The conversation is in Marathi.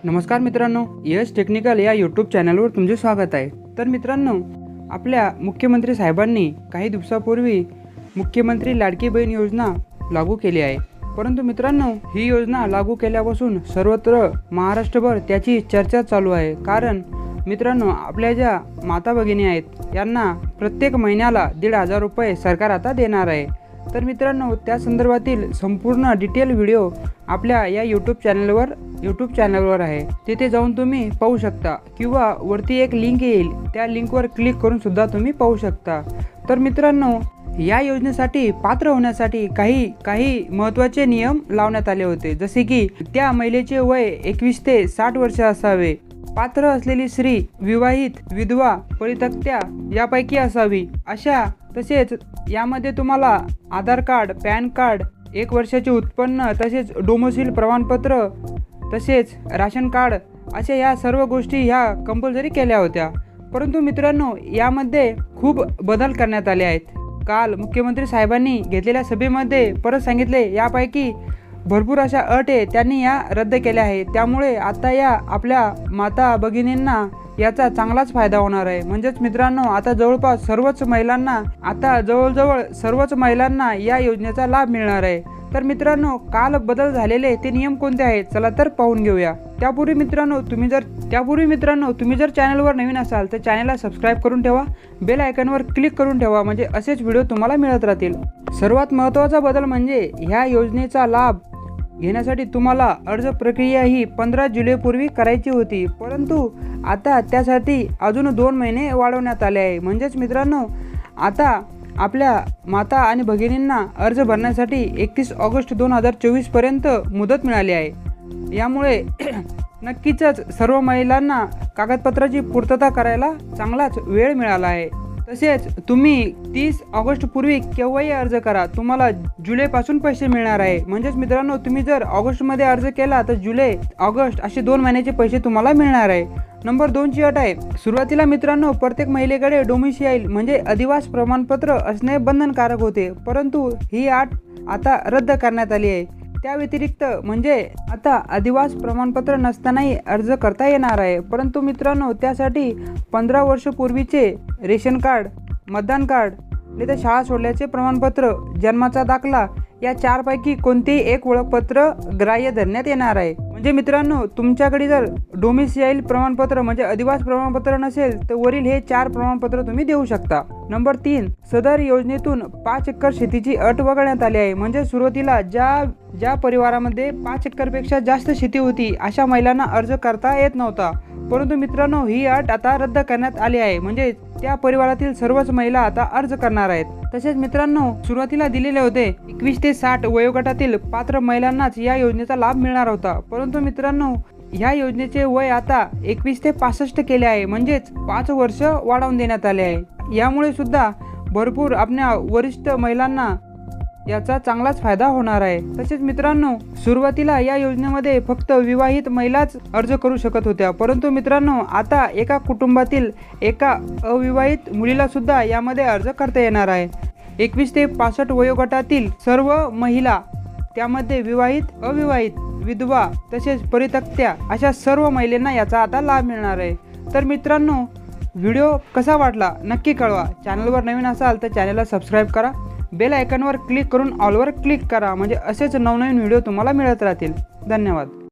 नमस्कार मित्रांनो, यश टेक्निकल या यूट्यूब चॅनलवर तुमचे स्वागत आहे। तर मित्रांनो, आपल्या मुख्यमंत्री साहेबांनी काही दिवसापूर्वी मुख्यमंत्री लाडकी बहीण योजना लागू केली आहे। परंतु मित्रांनो, ही योजना लागू केल्यापासून सर्वत्र महाराष्ट्रभर त्याची चर्चा चालू आहे। कारण मित्रांनो, आपल्या ज्या माता भगिनी आहेत यांना प्रत्येक महिन्याला 1,500 रुपये सरकार आता देणार आहे। तर मित्रांनो, त्या संदर्भातील संपूर्ण डिटेल व्हिडिओ आपल्या या यूट्यूब चॅनलवर आहे। तिथे जाऊन तुम्ही पाहू शकता किंवा वरती एक लिंक येईल, त्या लिंकवर क्लिक करून सुद्धा तुम्ही पाहू शकता। तर मित्रांनो, या योजनेसाठी पात्र होण्यासाठी काही महत्त्वाचे नियम लावण्यात आले होते, जसे की त्या महिलेचे वय 21 ते 60 वर्ष असावे, पात्र असलेली स्त्री, विवाहित, विधवा, परित्यक्त्या यापैकी असावी अशा। तसेच यामध्ये तुम्हाला आधार कार्ड, पॅन कार्ड, 1 वर्षाचे उत्पन्न, तसेच डोमिसाईल प्रमाणपत्र, तसेच राशन कार्ड अशा या सर्व गोष्टी ह्या कंपल्सरी केल्या होत्या। परंतु मित्रांनो, यामध्ये खूप बदल करण्यात आले आहेत। काल मुख्यमंत्री साहेबांनी घेतलेल्या सभेमध्ये परत सांगितले, यापैकी भरपूर अशा अट आहे त्यांनी या रद्द केल्या आहेत। त्यामुळे आता या आपल्या माता भगिनींना याचा चांगलाच फायदा होणार आहे। म्हणजेच मित्रांनो, आता जवळपास सर्वच महिलांना या योजनेचा लाभ मिळणार आहे। तर मित्रांनो, काल बदल झालेले ते नियम कोणते आहेत, चला तर पाहून घेऊया। त्यापूर्वी मित्रांनो, तुम्ही जर चॅनलवर नवीन असाल तर चॅनलला सबस्क्राईब करून ठेवा, बेल आयकॉनवर क्लिक करून ठेवा, म्हणजे असेच व्हिडिओ तुम्हाला मिळत राहतील। सर्वात महत्त्वाचा बदल म्हणजे ह्या योजनेचा लाभ घेण्यासाठी तुम्हाला अर्ज प्रक्रिया ही 15 जुलैपूर्वी करायची होती, परंतु आता त्यासाठी अजून 2 महिने वाढवण्यात आले आहे। म्हणजेच मित्रांनो, आता आपल्या माता आणि भगिनींना अर्ज भरण्यासाठी 31 ऑगस्ट 2024 पर्यंत मुदत मिळाली आहे। यामुळे नक्कीच सर्व महिलांना कागदपत्राची पूर्तता करायला चांगलाच वेळ मिळाला आहे। तसेच तुम्ही 30 ऑगस्ट पूर्वी केव्हाही अर्ज करा, तुम्हाला जुलैपासून पैसे मिळणार आहे। म्हणजेच मित्रांनो, तुम्ही जर ऑगस्टमध्ये अर्ज केला तर जुलै, ऑगस्ट असे 2 महिन्याचे पैसे तुम्हाला मिळणार आहे। नंबर 2 ची अट आहे, सुरुवातीला मित्रांनो प्रत्येक महिलेकडे डोमिसाईल म्हणजे अधिवास प्रमाणपत्र असणे बंधनकारक होते, परंतु ही अट आता रद्द करण्यात आली आहे। त्या व्यतिरिक्त म्हणजे आता अधिवास प्रमाणपत्र नसतानाही अर्ज करता येणार आहे। परंतु मित्रांनो, त्यासाठी 15 वर्षपूर्वीचे रेशन कार्ड, मतदान कार्ड, లేదా शाळा सोडल्याचे प्रमाणपत्र, जन्माचा दाखला या 4 पैकी कोणतेही एक ओळखपत्र ग्राह्य धरण्यात येणार आहे। म्हणजे मित्रांनो, तुमच्याकडे जर डोमिसाईल प्रमाणपत्र म्हणजे अधिवास प्रमाणपत्र नसेल तर वरील हे 4 प्रमाणपत्र तुम्ही देऊ शकता। नंबर 3, सदर योजनेतून 5 एकर शेतीची अट वगळण्यात आली आहे। म्हणजे सुरुवातीला ज्या परिवारामध्ये 5 एकरपेक्षा जास्त शेती होती अशा महिलांना अर्ज करता येत नव्हता, परंतु मित्रांनो ही अट आता रद्द करण्यात आली आहे। म्हणजे त्या परिवारातील सर्वच महिला आता अर्ज करणार आहेत। तसेच मित्रांनो, सुरुवातीला दिलेले होते 21 ते 60 वयोगटातील पात्र महिलांनाच या योजनेचा लाभ मिळणार होता, परंतु मित्रांनो ह्या योजनेचे वय आता 21 ते 65 केले आहे, म्हणजेच 5 वर्ष वाढवून देण्यात आले आहे। यामुळे सुद्धा भरपूर आपल्या वरिष्ठ महिलांना याचा चांगलाच फायदा होणार आहे। तसेच मित्रांनो, सुरुवातीला या योजनेमध्ये फक्त विवाहित महिलाच अर्ज करू शकत होत्या, परंतु मित्रांनो आता एका कुटुंबातील एका अविवाहित मुलीला सुद्धा यामध्ये अर्ज करता येणार आहे। 21 ते 65 वयोगटातील सर्व महिला, त्यामध्ये विवाहित, अविवाहित, विधवा तसेच परित्यक्त्या अशा सर्व महिलांना याचा आता लाभ मिळणार आहे। तर मित्रांनो, व्हिडिओ कसा वाटला नक्की कळवा। चॅनलवर नवीन असाल तर चॅनलला सबस्क्राईब करा, बेल आयकॉनवर क्लिक करून ऑलवर क्लिक करा, म्हणजे असेच नवनवीन व्हिडिओ तुम्हाला मिळत राहतील। धन्यवाद।